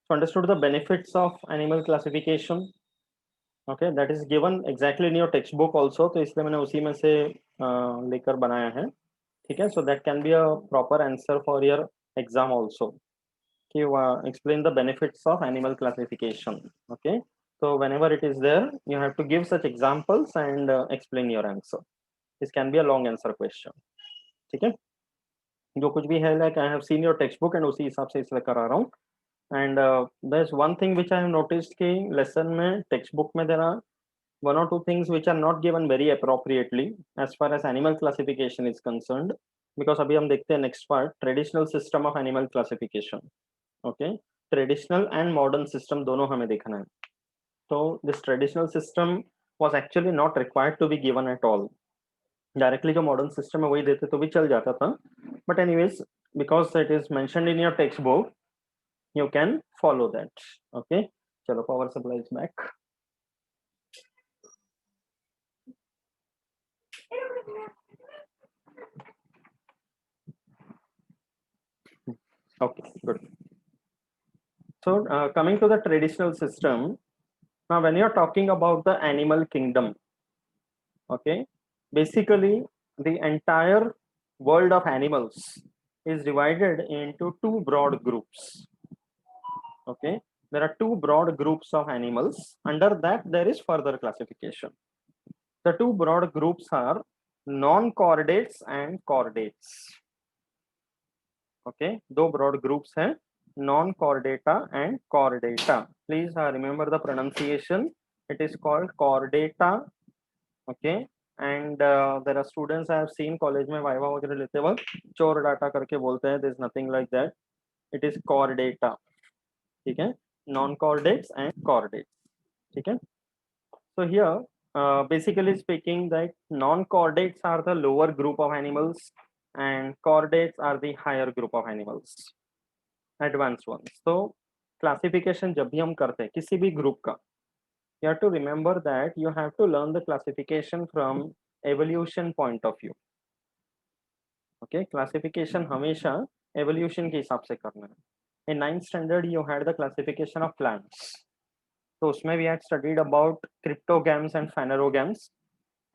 So understood the benefits of animal classification. Okay, that is given exactly in your textbook also. तो इसलिए मैंने उसी में से लेकर बनाया है. ठीक है. So that can be a proper answer for your exam also. कि explain the benefits of animal classification. Okay. So whenever it is there, you have to give such examples and explain your answer. This can be a long answer question. ठीक है. जो कुछ भी है like I have seen your textbook and उसी हिसाब से इसलिए करा रहा हूँ. And there's one thing which I have noticed कि lesson में textbook में there are one or two things which are not given very appropriately as far as animal classification is concerned. Because अभी हम देखते हैं next part traditional system of animal classification. Okay, traditional and modern system दोनों हमें देखना है. So this traditional system was actually not required to be given at all. Directly जो modern system है वही देते तो भी चल जाता था. But anyways, because it is mentioned in your textbook, you can follow that. Okay, चलो power supply is back. Okay, good. So coming to the traditional system, now when you're talking about the animal kingdom, okay, basically the entire world of animals is divided into two broad groups. Okay, there are two broad groups of animals. Under that there is further classification. The two broad groups are non-chordates and chordates. Okay, दो broad groups हैं, non-chordata and chordata. Please remember the pronunciation. It is called chordata. Okay, and there are students I have seen college में viva वगैरह लेते वक्त चोर data करके बोलते हैं. There is nothing like that. It is chordata. ठीक है, non-chordates and chordates. ठीक है. So here, basically speaking, that non-chordates are the lower group of animals and chordates are the higher group of animals, advanced ones. So classification जब भी हम करते हैं किसी भी group का, you have to remember that you have to learn the classification from evolution point of view. Okay, classification हमेशा evolution के हिसाब से करना है. In 9th standard you had the classification of plants. So उसमें we had studied about cryptogams and phanerogams.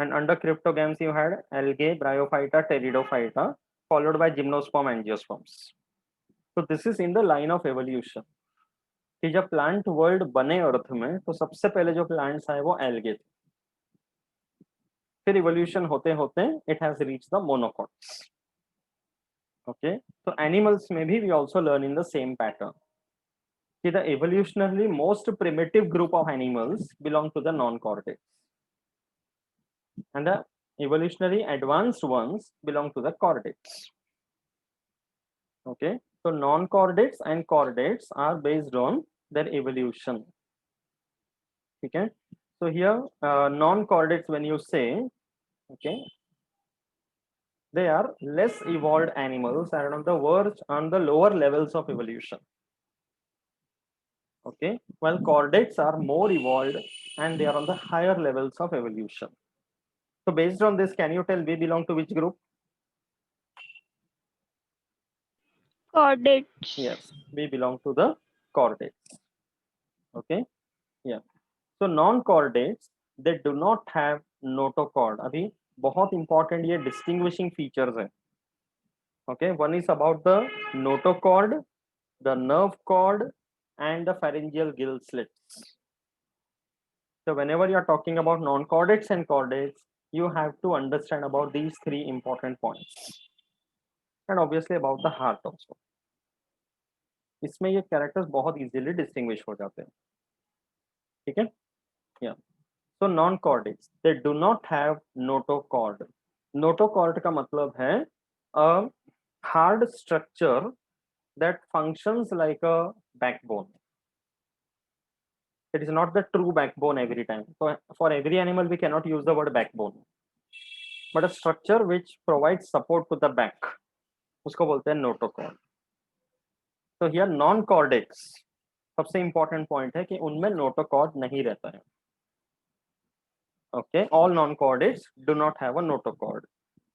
And under cryptogams you had algae, bryophyta, pteridophyta, followed by gymnosperm, angiosperms. So this is in the line of evolution. कि जब plant world बने अर्थ में तो सबसे पहले जो plants आए वो एल्गे थे. फिर इवोल्यूशन होते होते it has reached the monocots. Okay, तो एनिमल्स में भी we also learn in the same pattern कि the evolutionarily most primitive group of animals belong to the non-chordates and the evolutionary advanced ones belong to the chordates. Okay, so non-chordates and chordates are based on their evolution. Okay, so here non-chordates, when you say, okay, they are less evolved animals and on the verge on the lower levels of evolution. Okay, while chordates are more evolved and they are on the higher levels of evolution. So based on this, can you tell we belong to which group? Chordates. Yes, we belong to the chordates. Okay, yeah. So non-chordates, they do not have notochord. अभी बहुत important ये distinguishing features है. Okay, one is about the notochord, the nerve cord, and the pharyngeal gill slits. So whenever you are talking about non-chordates and chordates, you have to understand about these three important points, and obviously about the heart also. इसमें ये characters बहुत easily distinguish हो जाते हैं. ठीक है? Yeah. So non-chordates, they do not have notochord. Notochord का मतलब है a hard structure that functions like a backbone. It is not the true backbone every time. So for every animal, we cannot use the word backbone, but a structure which provides support to the back, उसको बोलते हैं notochord. So here non-chordates, सबसे important point है कि उनमें notochord नहीं रहता है. Okay, all non-chordates do not have a notochord,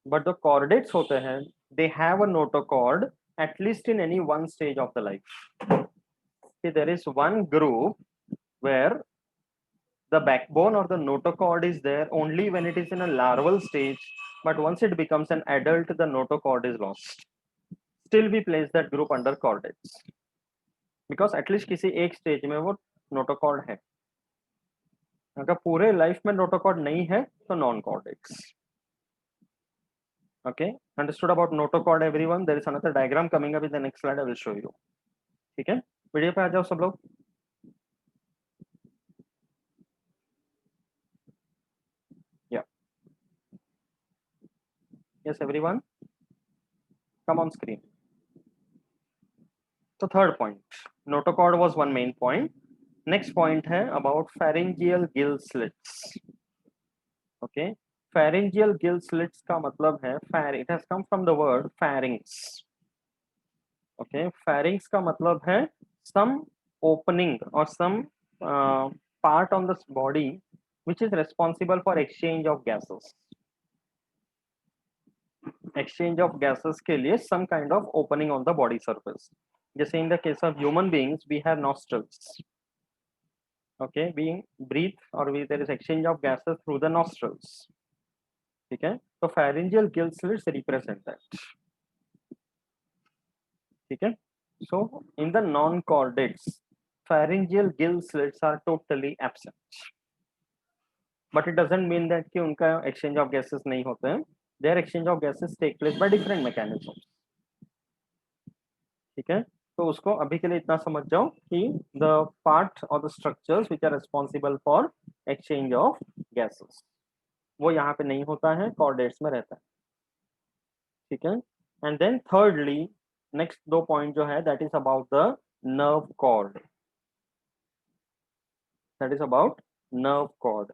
but the chordates होते हैं, they have a notochord at least in any one stage of the life. there is one group where the backbone or the notochord is there only when it is in a larval stage, but once it becomes an adult, the notochord is lost. Still we place that group under chordates because at least किसी एक stage में वो notochord है. अगर पूरे life में notochord नहीं है तो non chordates. Okay, understood about notochord everyone? There is another diagram coming up in the next slide. I will show you. ठीक है, वीडियो पे आ जाओ सब लोग. Yeah. Yes, everyone. Come on screen. So third point, notochord was one main point. Next point है about pharyngeal gill slits. Okay, pharyngeal gill slits का मतलब है it has come from the word pharynx. Okay, pharynx का मतलब है some opening or some part on the body which is responsible for exchange of gases. Exchange of gases के लिए some kind of opening on the body surface. जैसे in the case of human beings we have nostrils. Okay, we breathe or there is exchange of gases through the nostrils. ठीक है, तो pharyngeal gill slits represent that. ठीक है, so in the non-chordates pharyngeal gill slits are totally absent, but it doesn't mean that कि उनका exchange of gases नहीं होते हैं. Their exchange of gases take place by different mechanisms. ठीक है, तो उसको अभी के लिए इतना समझ जाओ कि the part or the structures which are responsible for exchange of gases वो यहाँ पे नहीं होता है, chordates में रहता है. ठीक है, and then thirdly next दो point जो है that is about the nerve cord. That is about nerve cord.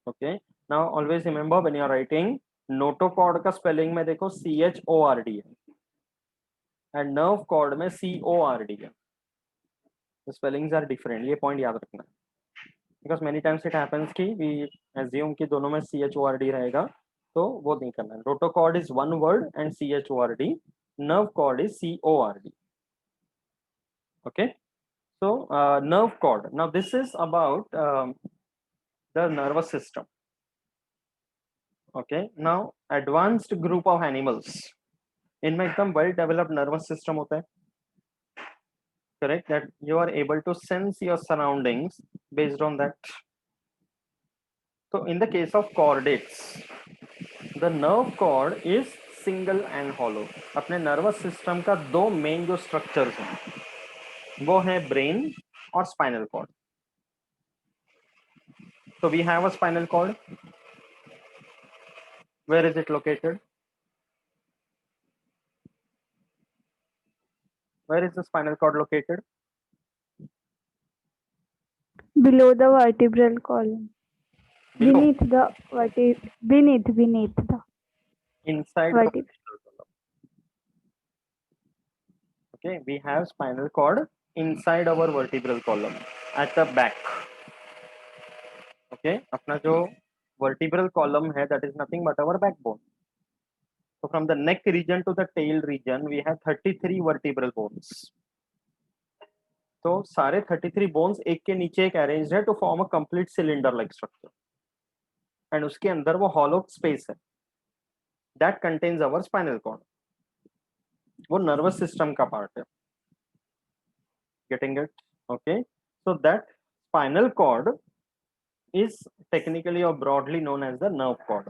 Okay, now always remember when you are writing notochord का spelling में देखो CHORD है and nerve cord में CORD है. The spellings are different. ये point याद रखना because many times it happens कि we assume कि दोनों में CHORD रहेगा, तो वो नहीं करना. Notochord is one word and CHORD. Nerve cord is CORD. Okay, so nerve cord. Now this is about the nervous system. Okay, now advanced group of animals इनमें एकदम well developed nervous system होता है. Correct, that you are able to sense your surroundings based on that. So in the case of chordates, the nerve cord is single and hollow. अपने nervous system का दो main जो structures हैं वो है brain और spinal cord. So we have a spinal cord. Where is it located? Where is the spinal cord located? Below the vertebral column. Below. Beneath the Inside the vertebral column. Okay, we have spinal cord inside our vertebral column at the back. Okay, अपना जो vertebral column है that is nothing but our backbone. So from the neck region to the tail region we have 33 vertebral bones. तो सारे 33 bones एक के नीचे एक arranged है to form a complete cylinder like structure. And उसके अंदर वो hollow space है that contains our spinal cord. वो nervous system का part है. Getting it? Okay, so that spinal cord is technically or broadly known as the nerve cord.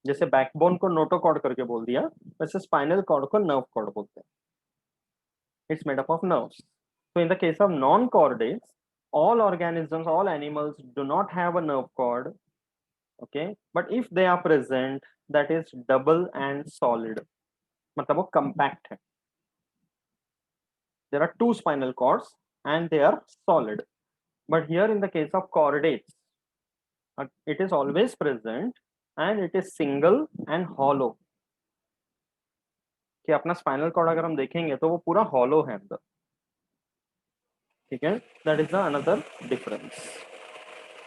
जैसे backbone को notochord करके बोल दिया, वैसे स्पाइनल कॉर्ड को नर्व कॉर्ड बोलते हैं. It's made up of nerves. So in the case of non-chordates, all organisms, all animals do not have a nerve cord. Okay, but if they are present, that is double and solid. मतलब वो compact है. There are two spinal cords and they are solid. But here in the case of chordates, it is always present and it is single and hollow. कि अपना spinal cord अगर हम देखेंगे तो वो पूरा हॉलो है अंदर. ठीक है, that is the another difference.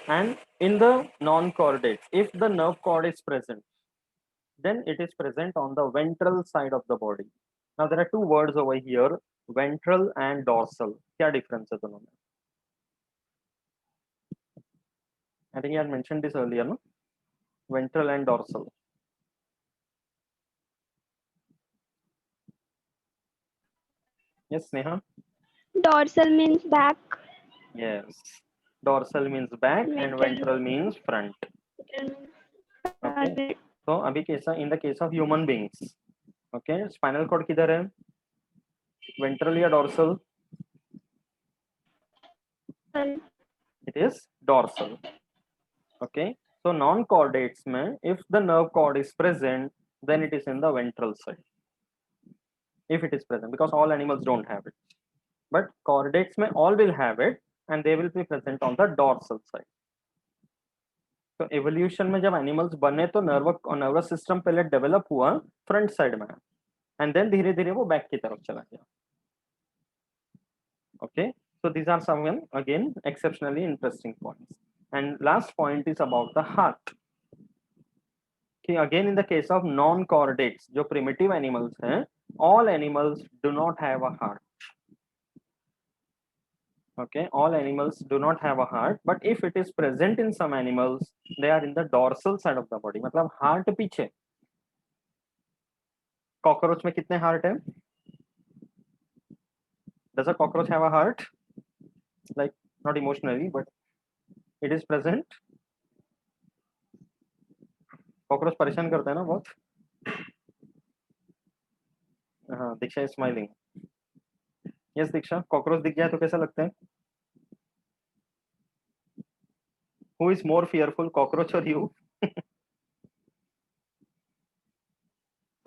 And in the non chordates if the nerve cord is present then it is present on the ventral side of the body. Now there are two words over here ventral and dorsal, क्या difference है दोनों में? I think I had mentioned this earlier, no? Ventral and dorsal. Yes, Neha? Dorsal means back. Yes. Dorsal means back and ventral means front. Okay. So अभी कैसा in the case of human beings, okay, spinal cord किधर है? Ventral या dorsal? It is dorsal. Okay. So non-chordates में if the nerve cord is present, then it is in the ventral side. If it is present, because all animals don't have it. But chordates में all will have it and they will be present on the dorsal side. तो evolution में जब animals बने तो nervous system पहले develop हुआ front side में and then धीरे धीरे वो बैक की तरफ चला गया. Okay, so these are some again exceptionally interesting points. And last point is about the heart. कि again in the case of non-chordates, जो primitive animals हैं, all animals do not have a heart. Okay, all animals do not have a heart, but if it is present in some animals, they are in the dorsal side of the body. मतलब heart पीछे. Cockroach में कितने heart है? Does a cockroach have a heart? Like not emotionally, but it is present. Cockroach परेशान करता है ना बहुत. हाँ, दीक्षा is smiling. Yes, Diksha, cockroach दिख जाए तो कैसा लगता है? Who is more fearful, cockroach or you?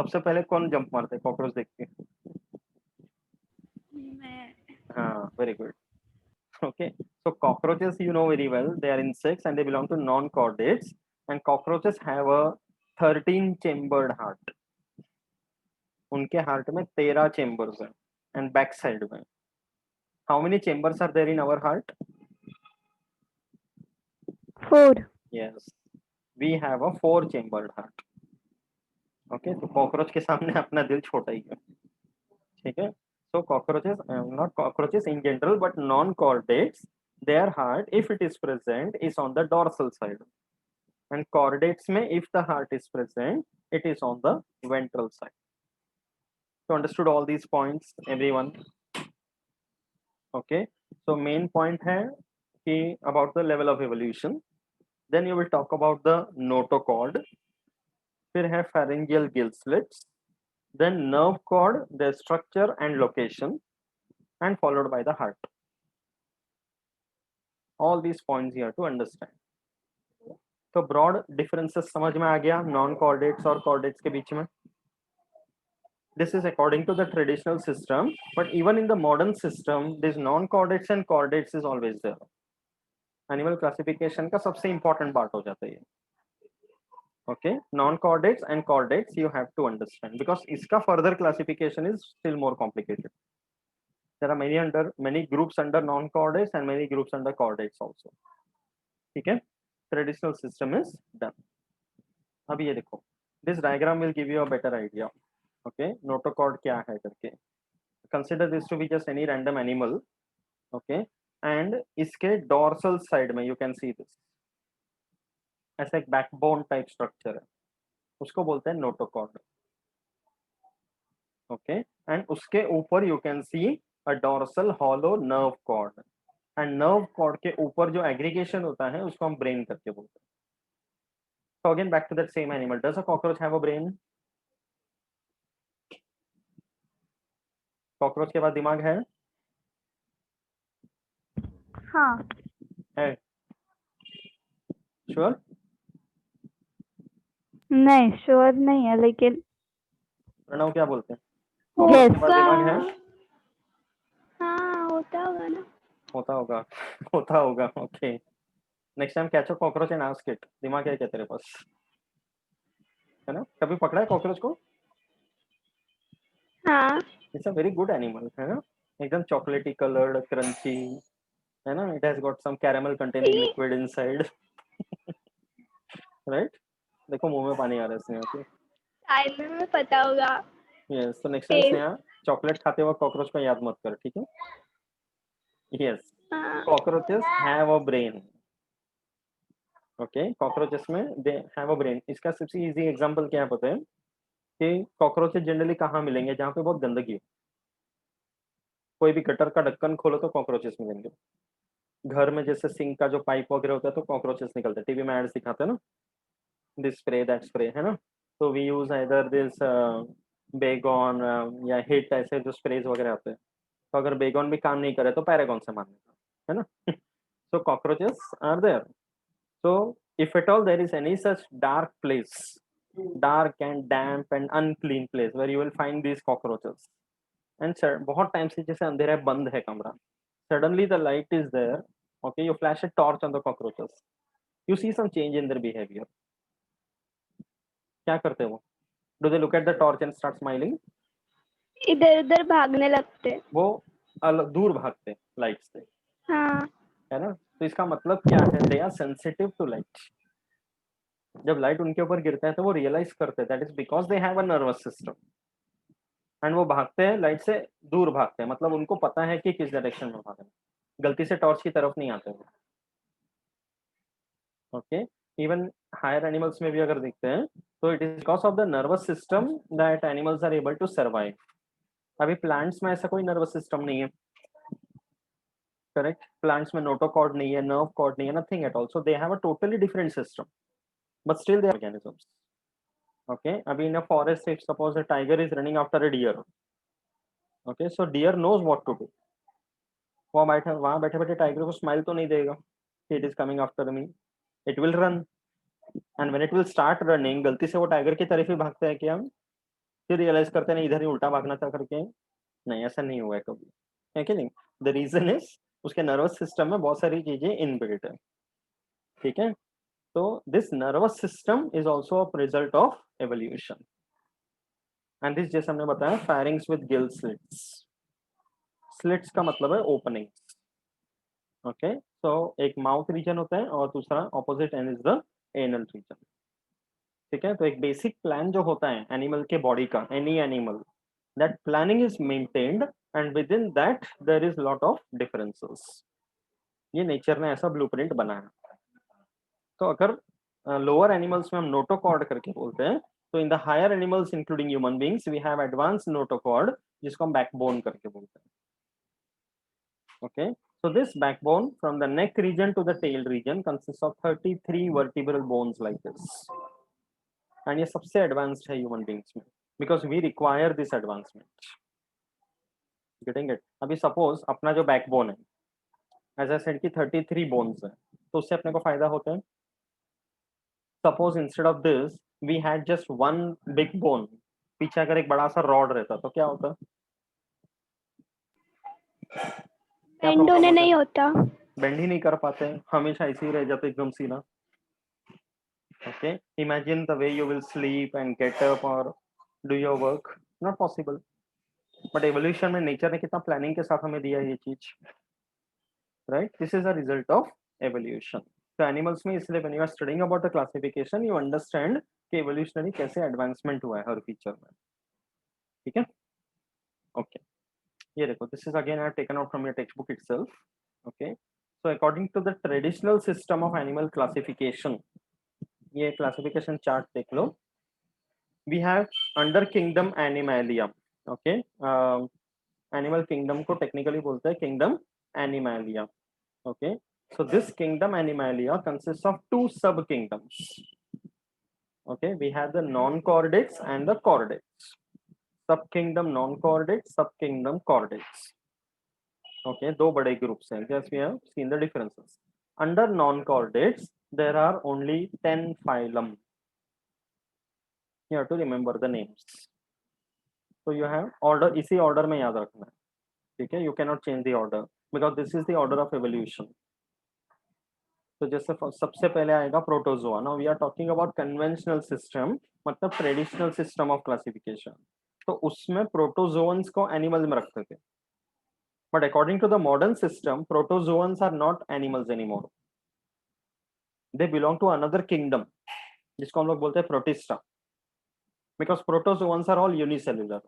सबसे पहले कौन जंप मारता है कॉकरोच देख के? हाँ, very good. Okay, so cockroaches you know very well, they are insects and they belong to non-chordates, and cockroaches have a 13 chambered heart. उनके heart में 13 चेम्बर्स हैं एंड बैक साइड में. How many chambers are there in our heart? 4. Yes, we have a 4-chambered heart. Okay, तो cockroach के सामने अपना दिल छोटा ही है. ठीक है. So cockroaches, not cockroaches in general, but non-chordates, their heart, if it is present, is on the dorsal side. And chordates में, if the heart is present, it is on the ventral side. So understood all these points, everyone? Okay. So main point है कि about the level of evolution. Then you will talk about the notochord. फिर है pharyngeal gill slits. Then nerve cord, their structure and location, and followed by the heart. All these points you have to understand. तो broad differences समझ में आ गया non-chordates और chordates के बीच में. This is according to the traditional system, but even in the modern system, this non-chordates and chordates is always there. Animal classification का सबसे important part हो जाता है ये. Okay, non-chordates and chordates you have to understand because इसका further classification is still more complicated. There are many groups under non-chordates and many groups under chordates also. ठीक है, traditional system is done. अभी ये देखो, this diagram will give you a better idea. Okay, notochord क्या है करके. Consider this to be just any random animal. Okay, and इसके dorsal side में you can see this. ऐसा एक backbone type structure है, उसको बोलते हैं notochord. Okay, and उसके ऊपर you can see a dorsal hollow nerve cord. And nerve cord के ऊपर जो aggregation होता है उसको हम brain करके बोलते हैं. So again back to that same animal. Does a cockroach have a brain? Cockroach के पास दिमाग है? हाँ. है? Sure? नहीं, श्योर नहीं है लेकिन प्रणव क्या बोलते हैं? Yes. के पास दिमाग है? हाँ, होता होगा ना. होता होगा. होता होगा. Okay. Next time catch a cockroach and ask it. दिमाग है क्या तेरे पास? है ना? कभी पकड़ा है cockroach को? हाँ. It's a very good animal, है ना? एकदम chocolatey colored, crunchy, है ना? It has got some caramel containing liquid inside. Right? देखो मुंह में पानी आ रहा है इसमें. Okay. शायद में पता होगा. यस, तो नेक्स्ट टाइम स्नेहा चॉकलेट खाते वक्त कॉकरोच को याद मत कर, ठीक है? यस, हाँ cockroaches have a brain. Okay, cockroaches में दे हैव अ ब्रेन। इसका सबसे इजी एग्जांपल क्या है पता है? कि कॉकरोचेस जनरली कहाँ मिलेंगे? जहाँ पे बहुत गंदगी हो। कोई भी गटर का ढक्कन खोलो तो कॉकरोचेस मिलेंगे। घर में जैसे सिंक का जो पाइप वगैरह होता है तो कॉकरोचेस निकलते हैं। टीवी में एड्स दिखाते हैं ना, दिस स्प्रे दैट स्प्रे, है ना? तो we use either this Baygon या हिट, ऐसे जो स्प्रेज वगैरह आते हैं। तो अगर बेगॉन भी काम नहीं करे तो पैरागॉन से मारने का, है ना? So cockroaches are there. So if at all there is any such dark place, dark and damp and unclean place where you will find these cockroaches, and sir, बहुत टाइम से जैसे अंधेरा है, बंद है कमरा, suddenly the light is there, okay, you flash a torch on the cockroaches, you see some change in their behavior. क्या करते हैं वो? Do they look at the torch and start smiling? इधर उधर भागने लगते। वो दूर भागते हैं लाइट से, हाँ है ना? तो इसका मतलब क्या है? They are sensitive to light. जब लाइट उनके ऊपर गिरता है तो वो रियलाइज करते हैं that is because they have a nervous system, and वो भागते हैं, लाइट से दूर भागते हैं। मतलब उनको पता है कि किस डायरेक्शन में भागना है, गलती से टॉर्च की तरफ नहीं आते वो। ओके, इवन हायर एनिमल्स में भी अगर देखते हैं तो it is because of the nervous system that animals are able to survive. अभी प्लांट्स में ऐसा कोई नर्वस सिस्टम नहीं है, करेक्ट? प्लांट्स में नोटोकॉर्ड नहीं है, नर्व कॉर्ड नहीं है, nothing at all. So they have a totally different system, but still they are organisms. Okay, अभी in a forest if suppose a tiger is running after a deer, okay, so deer knows what to do. वो बैठे वहां बैठे बैठे tiger को smile तो नहीं देगा कि it is coming after me, it will run. And when it will start running, गलती से वो टाइगर की तरफ ही भागते हैं कि हम, फिर रियलाइज करते हैं नहीं, इधर ही उल्टा भागना था करके। नहीं, ऐसा नहीं हुआ है कभी, है कि नहीं? द रीजन इज उसके नर्वस सिस्टम में बहुत सारी चीजें इनबिल्ट है, ठीक है? तो this nervous system is also a result of evolution, and this, जैसे हमने बताया, firings with gill slits. Slits का मतलब है ओपनिंग्स। ओके, सो एक माउथ रीजन होता है और दूसरा opposite and is the anal reason, ठीक है? तो एक बेसिक प्लान जो होता है एनिमल के बॉडी का, any animal, that planning is maintained, and within that there is lot of differences. ये नेचर ने ऐसा ब्लूप्रिंट बनाया। तो अगर लोअर एनिमल्स में हम नोटोकॉर्ड करके बोलते हैं, तो in the higher animals including human beings we have advance notochord, जिसको हम बैकबोन करके बोलते हैं। Okay, so this backbone from the neck region to the tail region consists of 33 vertebral bones like this, and ये सबसे advanced है human beings में, because we require this advancement. Getting it? अभी suppose अपना जो backbone है, as I said कि 33 bones है, तो उससे अपने को फायदा होता है। Suppose instead of this we had just one big bone, पीछे अगर एक बड़ा सा रॉड रहता तो क्या होता? क्या बेंड प्रॉब्लम होने होता? नहीं होता। बेंड ही नहीं कर पाते, हमेशा ऐसे ही रह जाते एकदम सीधा। Okay, imagine the way you will sleep and get up or do your work, not possible. But evolution में nature ने कितना planning के साथ हमें दिया है ये चीज, right? This is a result of evolution. So animals में इसलिए when you are studying about the classification, you understand कि evolutionary कैसे advancement हुआ है हर feature में, ठीक है? Okay, ये देखो, this is again I have taken out from your textbook itself. Okay, so according to the traditional system of animal classification, ये classification chart देख लो. We have under kingdom Animalia. Okay, animal kingdom को technically बोलते हैं kingdom Animalia. Okay, so this kingdom Animalia consists of two sub kingdoms. Okay, we have the non-chordates and the chordates. Sub kingdom non-chordates, sub kingdom chordates. Okay, दो बड़े groups हैं. Yes, we have seen the differences. Under non-chordates, there are only 10 phylum. You have to remember the names. So you have order, इसी order में याद रखना है, ठीक है? You cannot change the order because this is the order of evolution. तो जैसे सबसे पहले आएगा protozoa. Now we are talking about conventional system, मतलब ट्रेडिशनल सिस्टम ऑफ क्लासिफिकेशन. तो उसमें प्रोटोजोअन्स को एनिमल में रखते थे, but according to the modern system protozoans are not animals anymore, they belong to another kingdom जिसको हम लोग बोलते हैं protista, because protozoans are all unicellular.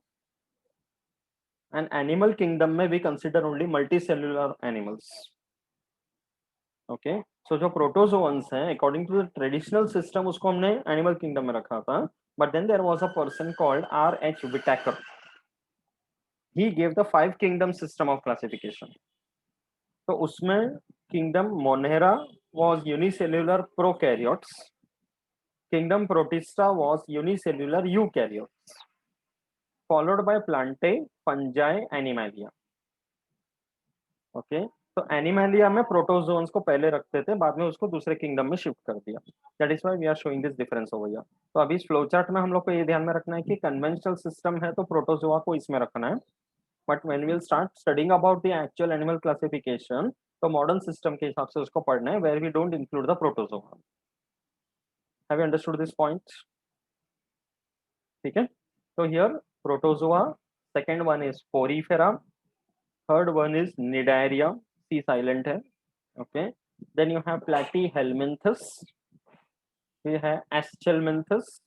And animal kingdom में we consider only multi cellular animals. Okay, so जो protozoans हैं according to the traditional system उसको हमने एनिमल किंगडम में रखा था, but then there was a person called R.H. Whitaker. He gave the 5 kingdom system of classification. तो उसमें kingdom Monera was unicellular prokaryotes, kingdom protista was unicellular eukaryotes, followed by plantae, fungi, animalia. Okay, तो एनिमैलिया में protozoans को पहले रखते थे, बाद में उसको दूसरे किंगडम में शिफ्ट कर दिया। That is why we are showing this difference over here. तो अभी इस फ्लो चार्ट में हम लोग को ये ध्यान में रखना है कि कन्वेंशनल सिस्टम है तो प्रोटोजोआ को इसमें रखना है, but when we will start studying about the actual animal classification तो मॉडर्न सिस्टम के हिसाब से उसको पढ़ना है, where we don't include the protozoa. Have you understood this point? ठीक है, तो here protozoa, second one is porifera, third one is cnidaria, C silent है। Okay, then you have platyhelminthes, फिर है aschelminthes,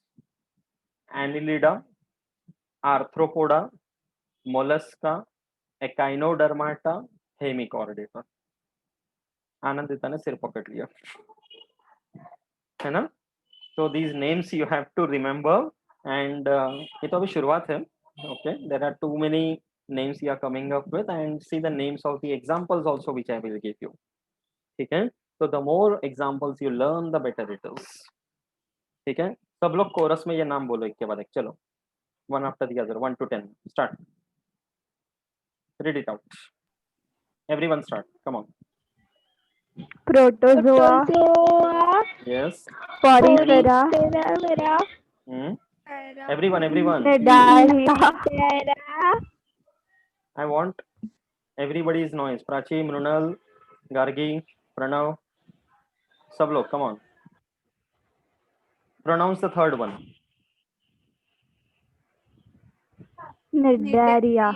annelida, arthropoda, mollusca, echinodermata, hemichordata. Anandita ने सिर पकड़ लिया है ना। तो these names you have to remember and ये तो अभी शुरुआत है। Okay, there are too many names you are coming up with and see the names of the examples also which I will give you. ठीक है, so the more examples you learn the better it is. ठीक है, सब लोग coarse में ये नाम बोलो एक के बाद एक, चलो one after the other, 1 to 10 start, read it out, everyone start, come on. Protozoa, Yes. Porifera, Everyone Nidaria, I want everybody's noise. Prachi, Mrunal, Gargi, Pranav, सब लोग come on, pronounce the third one. Nidaria,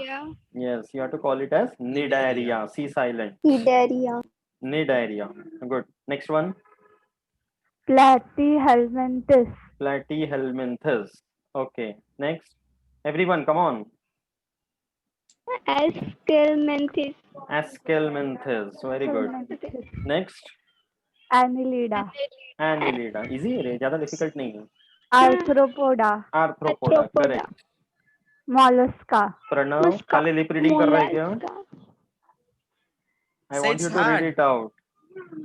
Yes, you have to call it as nidaria, C silent, nidaria. Good, next one, Platyhelminthes, platyhelminthes. Okay, next, everyone come on, Ascalminthes, Ascalminthes, very good. Next, Annelida, Annelida, easy है, ज्यादा difficult नहीं है। Arthropoda, Arthropoda, correct. Mollusca, Pranav खाली lip reading कर रहा है क्या? I Say want it's you to read hard. it out.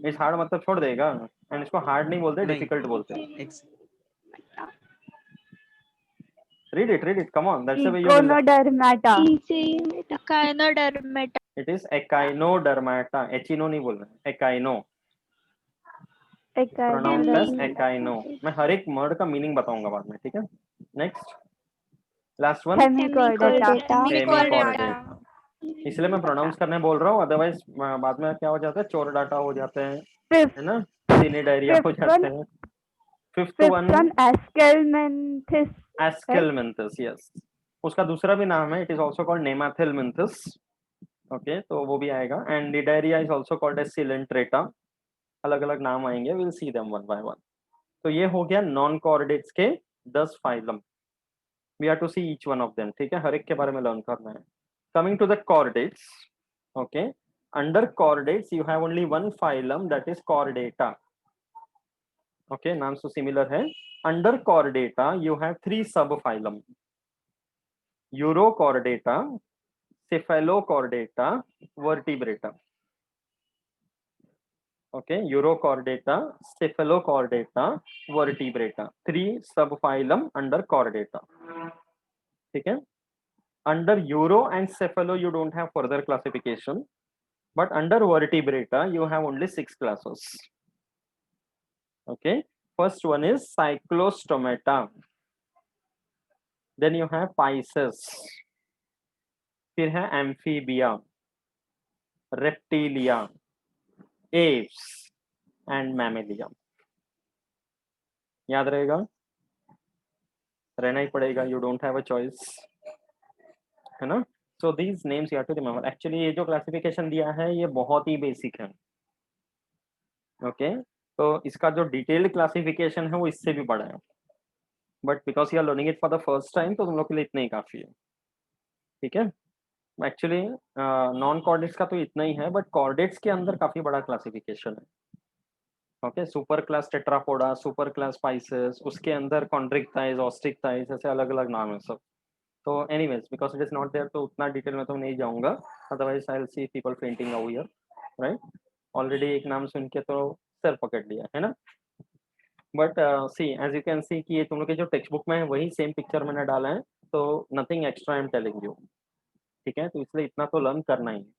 इस हार्ड मतलब छोड़ देगा, एंड इसको हार्ड नहीं बोलते, नहीं। डिफिकल्ट बोलते हैं। Ex- Read it, come on, that's the way you will. Econodermata, Echinodermata. It is echinodermata, echino नहीं बोलना, echino, pronounced as echino. मैं हर एक वर्ड का मीनिंग बताऊंगा बाद में, ठीक है। नेक्स्ट, लास्ट वन, Hemichordata, इसलिए मैं प्रोनाउंस करने बोल रहा हूँ, अदरवाइज बाद में क्या हो जाता है, चोर डाटा हो जाते हैं, Fifth, है ना, सिनेडायरिया हो जाते हैं। Fifth one, Ascalminthes, Ascalminthes, yes, उसका दूसरा भी नाम है, it is also called nemathelminthes. Okay, तो वो भी आएगा, and cnidaria is also called as coelenterata. अलग अलग नाम आएंगे, will see them one by one. तो ये हो गया नॉन कॉर्डेट्स के 10 phylum, we are to see each one of them, ठीक है, हर एक के बारे में लर्न करना है। Coming to the chordates, okay, under chordates you have only one phylum, that is chordata. Okay, नाम तो सिमिलर है। अंडर कॉर्डेटा यू हैव 3 सब phylum, urochordata, cephalochordata, vertebrata. Okay, Urochordata, cephalochordata, vertebrata, 3 subphylum under chordata. ठीक है, under Euro and cephalo you don't have further classification, but under vertebrata you have only 6 classes. Okay, first one is cyclostomata, then you have Pisces, फिर है amphibia, reptilia, aves and mammalia. याद रहेगा, रहना ही पड़ेगा, you don't have a choice, है ना। So these names you have to remember. Actually ये जो क्लासिफिकेशन दिया है ये बहुत ही बेसिक है। ओके, तो इसका जो डिटेल्ड क्लासिफिकेशन है वो इससे भी बड़ा है, but because you are learning it for the first time तो तुम लोग के लिए इतना ही काफी है, ठीक है। एक्चुअली नॉन कॉर्डेट्स का तो इतना ही है, बट कॉर्डेट्स के अंदर काफी बड़ा क्लासिफिकेशन है। Okay, super class Tetrapoda, super class spices, उसके अंदर कॉन्ड्रिक थाइज, ऑस्ट्रिक थाइज, ऐसे अलग अलग नाम है सब। तो anyways, because it is not there, तो उतना डिटेल में तो नहीं जाऊंगा, otherwise I will see people fainting out here, right. Already एक नाम सुन के तो सर पकड़ लिया है ना। But see as you can see कि ये तुम लोग के जो टेक्स्ट बुक में है वही सेम पिक्चर मैंने डाला है, तो nothing extra I am telling you. ठीक है, तो इसलिए इतना तो लर्न करना ही है,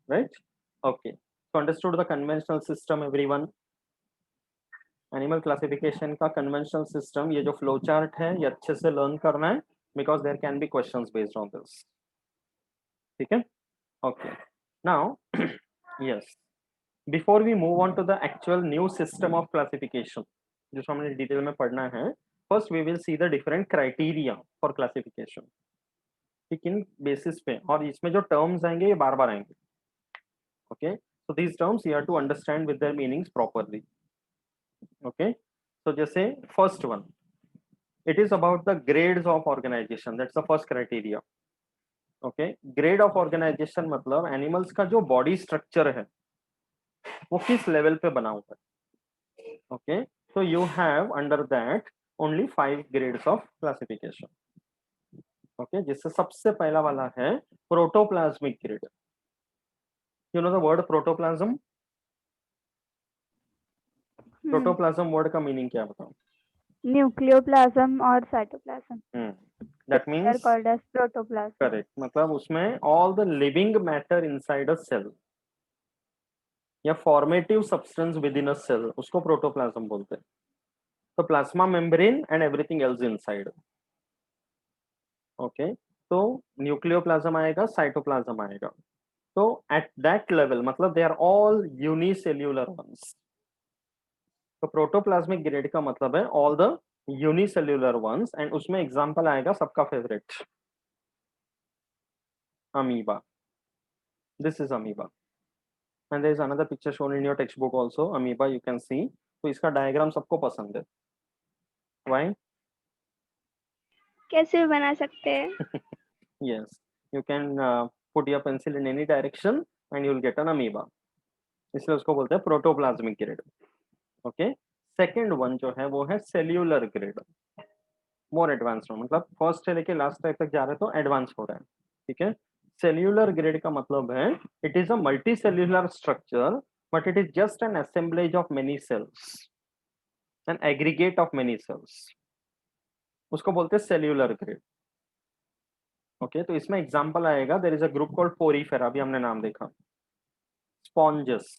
right. Okay, so understood the conventional system everyone। Animal classification का कन्वेंशनल सिस्टम, ये जो फ्लो चार्ट है ये अच्छे से लर्न करना है, because there can be questions based on this. ठीक है, okay. Now yes, before we move on to the actual new system of classification जो हमने डिटेल में पढ़ना है, first we will see the different criteria for classification, कि किन basis पे, और इसमें जो टर्म्स आएंगे ये बार बार आएंगे। Okay, so these terms you have to understand with their meanings properly। okay, so जैसे first one, it is about the grades of organization, that's the first criteria। okay, grade of organization मतलब animals का जो body structure है वो किस level पे बना हुआ है। okay, so you have under that only 5 grades of classification। okay, जिससे सबसे पहला वाला है protoplasmic grade। you know the word protoplasm? Protoplasm word का मीनिंग क्या बताओ? न्यूक्लियोप्लाज्म और cytoplasm, that means called as protoplasm. Correct, मतलब उसमें all the living matter inside a cell या formative substance within a cell, उसको protoplasm बोलते हैं। तो plasma membrane and everything else inside. Okay, तो न्यूक्लियोप्लाज्म आएगा, साइटोप्लाज्म आएगा। तो एट दैट लेवल मतलब they are all unicellular ones. तो प्रोटोप्लाज्मिक ग्रेड का मतलब है all the unicellular once, and उसमें एग्जांपल आएगा सबका favourite, amoeba. This is amoeba, and there is another picture shown in your textbook also, amoeba you can see। तो इसका diagram सबको पसंद है, why? कैसे भी बना सकते हैं। yes, you can put your pencil in any direction and you will get an amoeba, इसलिए उसको बोलते हैं protoplasmic grade. Okay, second one जो है वो है सेल्यूलर ग्रेड, मोर एडवांस, मतलब फर्स्ट से लेके लास्ट तक जा रहे हैं तो एडवांस हो रहा है। ठीक है, सेल्यूलर ग्रेड का मतलब है it is a multicellular structure but it is just an assemblage of many cells, an aggregate of many cells, उसको बोलते हैं सेल्यूलर ग्रेड। ओके, तो इसमें एग्जांपल आएगा, there is a group called porifera, अभी हमने नाम देखा, sponges,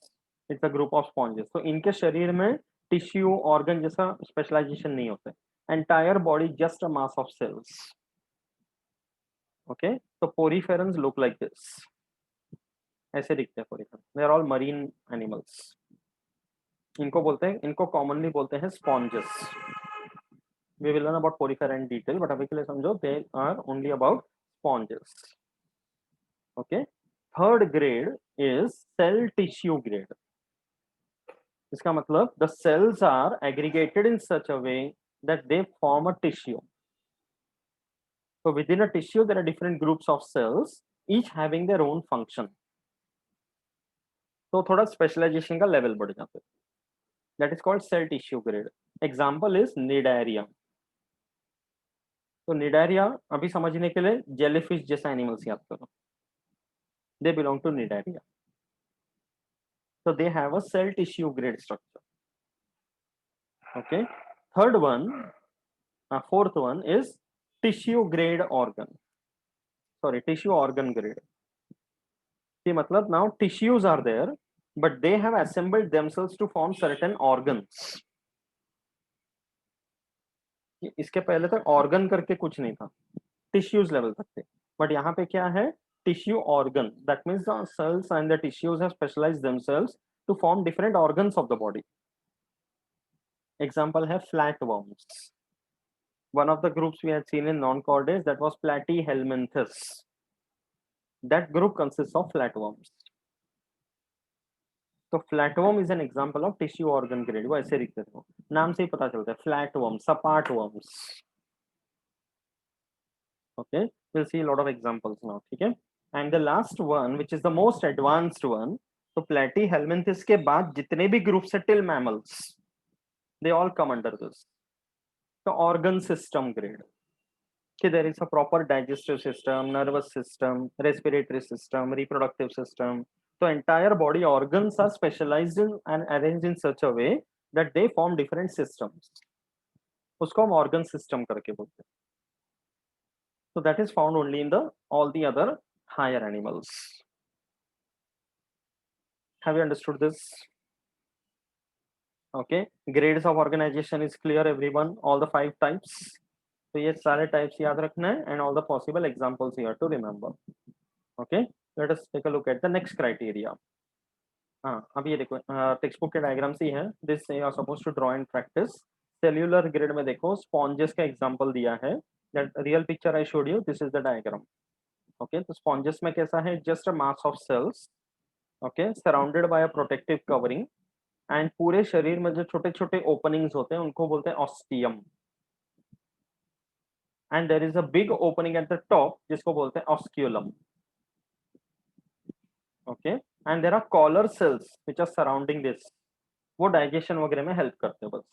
it's a group of sponges. तो इनके शरीर में टिश्यू ऑर्गन जैसा स्पेशलाइजेशन नहीं होता है, entire body just a mass of cells. Okay, तो पोरीफेरन्स लुक लाइक दिस, ऐसे दिखते हैं poriferan, they are all marine animals. इनको बोलते हैं, इनको कॉमनली बोलते हैं sponges. we will learn about porifera in detail, but अभी के लिए समझो they are only about sponges। okay, third grade is cell tissue grade। इसका मतलब the cells are aggregated in such a way that they form a tissue। so within a tissue there are different groups of cells each having their own function। तो थोड़ा specialisation का level बढ़ जाता है, that is called cell tissue grade। example is nidaria। तो Cnidaria अभी समझने के लिए जेलीफिश जैसा एनिमल्स याद करो, they belong to Nidaria। so they have a cell tissue grade structure। okay, third one, fourth one is tissue grade organ, sorry, tissue organ grade। see मतलब now tissues are there but they have assembled themselves to form certain organs। इसके पहले तक organ करके कुछ नहीं था, tissues level तक थे, बट यहाँ पे क्या है, tissue organ, that means the cells and the tissues have specialised themselves to form different organs of the body। example है flatworms। one of the groups we had seen in non-chordates, that was platyhelminthes। that group consists of flatworms। तो flatworm is an example of tissue organ grade। वो ऐसे लिखते थे, नाम से ही पता चलता है, flatworm, सपाट worms। okay, we'll see a lot of examples now। ठीक है, and the last one which is the most advanced one, तो प्लेटीहेल्मिन्थेस के बाद जितने भी ग्रुप्स है till mammals, they all come under this. तो ऑर्गन सिस्टम ग्रेड, कि there is a proper digestive system, nervous system, respiratory system, reproductive system. So entire body organs are specialized in and arranged in such a way that they form different systems. उसको हम organ system करके बोलते हैं. So that is found only in the all the other higher animals. Have you understood this? Okay. Grades of organization is clear, everyone. All the 5 types. तो ये सारे types याद रखना है and all the possible examples you have to remember. Okay. Let us take a look at the next criteria. हाँ, अब ये देखो टेक्स्ट बुक के डायग्राम्स ही है. This you are suppose to draw in practice. Cellular grade में देखो sponges का एग्जांपल दिया है. That real picture I showed you, this is the diagram. Okay, तो स्पॉन्जेस में कैसा है, just a mass of cells, okay, surrounded by a protective covering. And पूरे शरीर में जो छोटे छोटे ओपनिंग्स होते हैं उनको बोलते हैं ostium. And there is a big opening at the top जिसको बोलते हैं osculum. Okay, and there are collar cells which are surrounding this, वो डाइजेशन वगैरह में हेल्प करते हैं बस.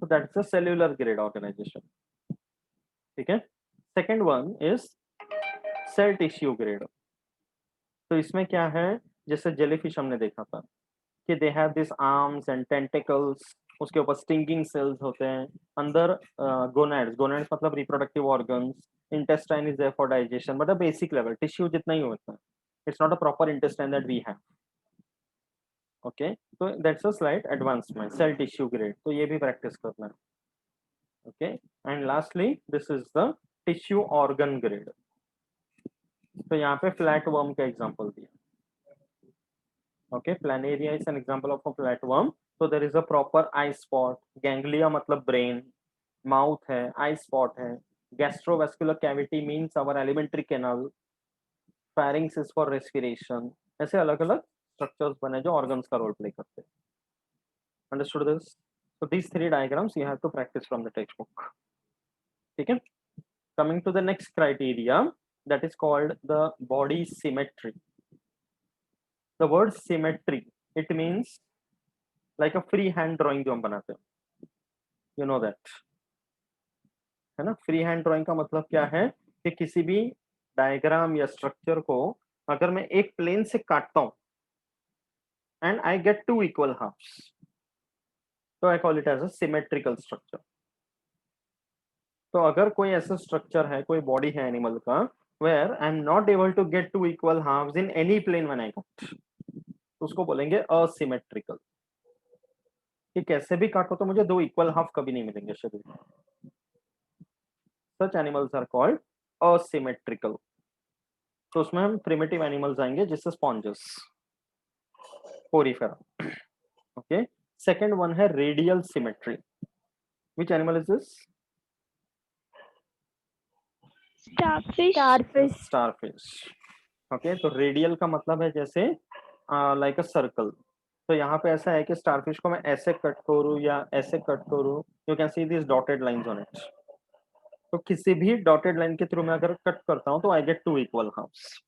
So that's the cellular grade organization. ठीक है. Second one is cell tissue grade. तो इसमें क्या है, जैसे जेलीफिश हमने देखा था कि they have this arms and tentacles, उसके ऊपर स्टिंगिंग सेल्स होते हैं, अंदर गोनैड्स, गोनैड्स मतलब reproductive organs, intestine is there for digestion, but a basic level tissue जितना ही होता है. It's not a proper intestine that we have. Okay, तो that's a slight advancement, cell tissue grade, तो ये भी प्रैक्टिस करना है. Okay, and lastly this is the tissue organ grade. तो यहाँ पे फ्लैट वर्म का एग्जांपल दिया. Okay, planaria is an example of a flat worm. तो there is a proper eye spot, ganglia मतलब ब्रेन, माउथ है, आई स्पॉट है, gastrovascular cavity means our alimentary canal, pharynx is for respiration. ऐसे अलग अलग structures बने जो organs का रोल प्ले करते हैं. Understood this? So these 3 diagrams you have to practice from the textbook. ठीक है. Coming to the next criteria, that is called the body symmetry. The word symmetry, it means like a free hand drawing जो हम बनाते हैं. You know that, है ना. Free hand drawing का मतलब क्या है कि किसी भी डायग्राम या स्ट्रक्चर को अगर मैं एक प्लेन से काटता हूं and I get 2 equal halves, तो I call it as a symmetrical structure. तो अगर कोई ऐसा स्ट्रक्चर है, कोई बॉडी है एनिमल का, where I am not able to get 2 equal halves in any plane when I cut, तो उसको बोलेंगे asymmetrical. कि कैसे भी काटो तो मुझे 2 इक्वल हाफ कभी नहीं मिलेंगे शरीर में. Such animals are called asymmetrical. तो उसमें हम प्रिमिटिव एनिमल्स आएंगे जिससे sponges, porifera. Okay, second one है radial symmetry. Which animal is this? Starfish. Starfish. Starfish. Okay, तो रेडियल का मतलब है जैसे लाइक अ सर्कल. तो यहाँ पे ऐसा है कि स्टारफिश को मैं ऐसे कट करूँ या ऐसे कट करूँ, you can see this dotted lines on it. तो किसी भी डॉटेड लाइन के थ्रू मैं अगर कट करता हूँ तो आई गेट 2 इक्वल हाफ्स.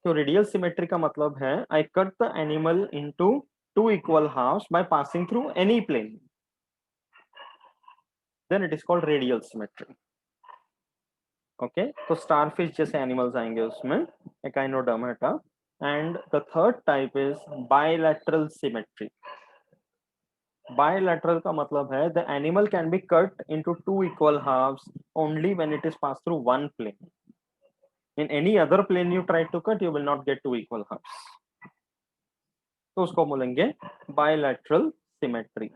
तो रेडियल सिमेट्री का मतलब है I cut the animal into 2 equal halves by passing through any plane, then it is called radial symmetry. Okay, तो स्टारफिश जैसे एनिमल्स आएंगे उसमें, echinodermata. And the third type is bilateral symmetry. Bilateral का मतलब है the animal can be cut into 2 equal halves only when it is pass through one plane. In any other plane you try to cut, you will not get 2 equal halves. तो उसको बोलेंगे bilateral symmetry.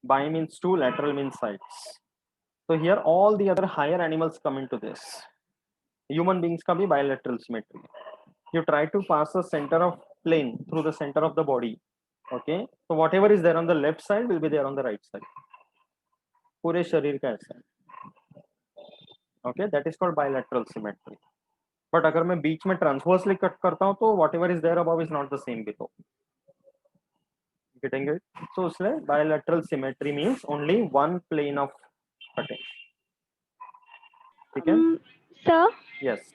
Bi means 2, lateral means sides. So here all the other higher animals come into this. Human beings का भी bilateral symmetry. You try to pass the center of plane through the center of the body. Okay, so whatever is there on the left side will be there on the right side. पूरे शरीर का ऐसा है. Okay, that is called bilateral symmetry. But अगर मैं बीच में transversely cut करता हूँ तो whatever is there above is not the same below. Getting it? So इसलिए bilateral symmetry means only one plane of cutting. ठीक है? सर यस,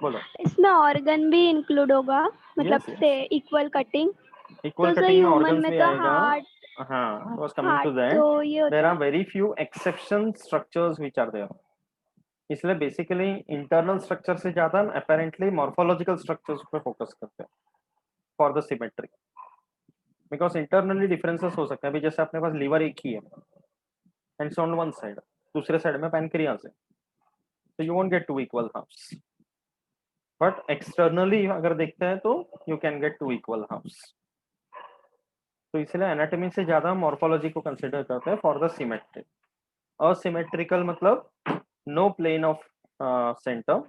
बोलो। इसमें ऑर्गन भी इंक्लूड होगा, मतलब Yes, yes. से इक्वल कटिंग? इक्वल तो कटिंग में ह्यूमन ऑर्गन्स में भी तो आएगा। हार्ट, हाँ, I was coming to heart that. तो ये There होता are है। very few exception structures which are there. इसलिए बेसिकली इंटरनल स्ट्रक्चर से ज्यादा हम अपेरेंटली मॉर्फोलॉजिकल स्ट्रक्चर्स पे फोकस करते हैं for the symmetry, because internally differences हो सकते हैं। अभी जैसे अपने पास लीवर एक ही है and it's on one side, दूसरे साइड में पैनक्रियास है, तो you won't get two equal halves. But externally अगर देखते हैं तो you can get two equal halves. तो इसलिए एनाटॉमी से ज्यादा मॉर्फोलॉजी को कंसिडर करते हैं फॉर द सिमेट्री। असिमेट्रिकल मतलब no plane of centre,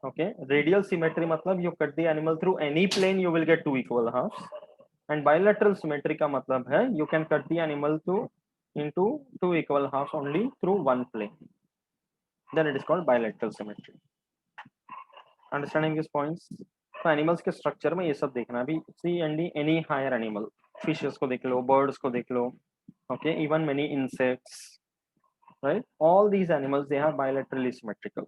okay. Radial symmetry मतलब you cut the animal through any plane you will get two equal halves, and bilateral symmetry का मतलब है you can cut the animal into two equal halves only through one plane, then it is called bilateral symmetry. Understanding these points? तो animals के structure में ये सब देखना। अभी see any higher animal, fishes को देख लो, बर्ड्स को देख लो, okay, even many insects, right, all these animals they are bilaterally symmetrical.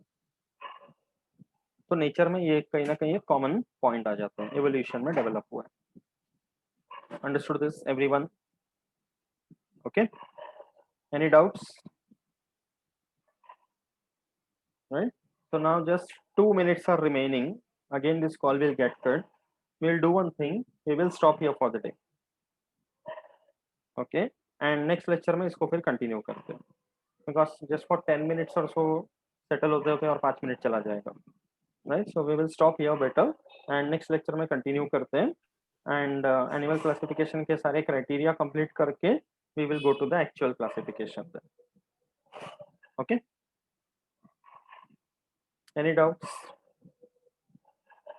तो नेचर में ये कहीं ना कहीं एक कॉमन पॉइंट आ जाता है, एवोल्यूशन में डेवलप हुआ है। Understood this everyone? Okay, any doubts? Right, so now just 2 minutes are remaining. Again this call will get cut. We'll do one thing, we will stop here for the day, okay, and next lecture में इसको फिर continue करते हैं, because just for 10 minutes or so settle होते होते और 5 minute चला जाएगा, right. So we will stop here better and next lecture में कंटिन्यू करते हैं, एंड एनिमल क्लासिफिकेशन के सारे क्राइटेरिया कंप्लीट करके we will go to the actual classification. Okay, any doubts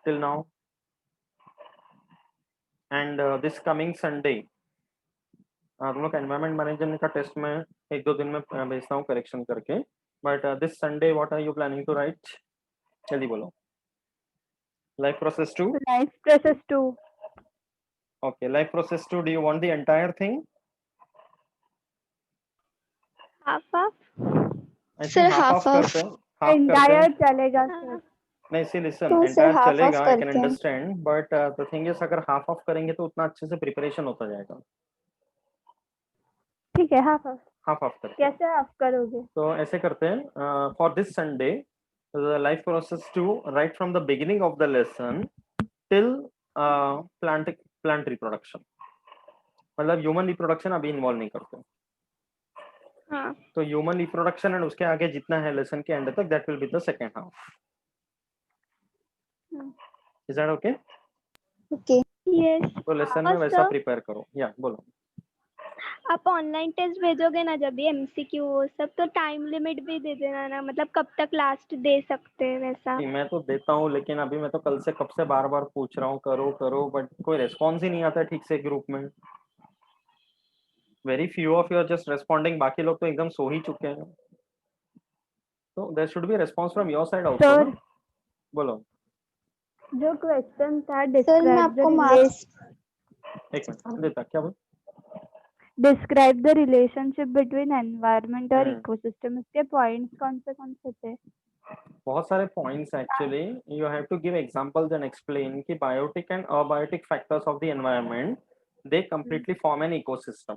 till now? And this coming Sunday तुम लोग environment management का test में 1-2 दिन में भेजता हूँ करेक्शन करके, but this Sunday what are you planning to write? जल्दी बोलो। Life process 2? Life process 2. Okay, life process 2, do you want the entire thing? Half half? I Sir, think half half करते हैं, half करते Entire हैं। चलेगा sir. नहीं सी listen, तो sir, entire half चलेगा, off आई कैन करते हैं। Understand, but the thing is अगर हाफ ऑफ करेंगे तो उतना अच्छे से प्रिपरेशन होता जाएगा। ठीक है, half off. हाफ ऑफ करते हैं। कैसे half करोगे? तो ऐसे करते हैं, for this Sunday the life process 2 right from the beginning of the lesson till plant reproduction, मतलब ह्यूमन रिप्रोडक्शन अभी इन्वॉल्व नहीं करते। हाँ। तो ह्यूमन रिप्रोडक्शन एंड उसके आगे जितना है लेसन के एंड तक, that will be the second half. Is that okay? Okay. Yes. तो लेसन में वैसा प्रिपेयर करो। या बोलो। आप ऑनलाइन टेस्ट भेजोगे ना जब भी एमसीक्यू वो सब, तो टाइम लिमिट भी दे देना ना, मतलब कब तक लास्ट दे सकते हैं वैसा। नहीं, मैं तो देता हूँ, लेकिन अभी मैं तो कल से कब से बार बार पूछ रहा हूँ करो करो, बट कोई रिस्पॉन्स ही नहीं आता ठीक से ग्रुप में। Very few of you are just responding, बाकी लोग तो एकदम सो ही चुके हैं। तो there should be response from your side also Sir. ना? बोलो। जो क्वेश्चन था सर मैं describe आपको the मार्क्स एक मिनट देता, क्या बोल? describe the relationship between environment और हम्म। ecosystem, इसके पॉइंट्स कौन से थे? बहुत सारे points actually, you have to give examples and explain कि biotic and abiotic factors of the environment they completely form an ecosystem.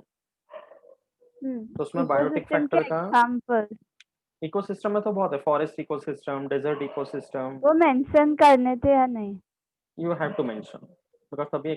तो उसमें बायोटिक Ecosystem के फैक्टर का example इकोसिस्टम में तो बहुत है, फॉरेस्ट इकोसिस्टम, डेजर्ट इकोसिस्टम, वो मेंशन करने थे या नहीं? you have to mention because तभी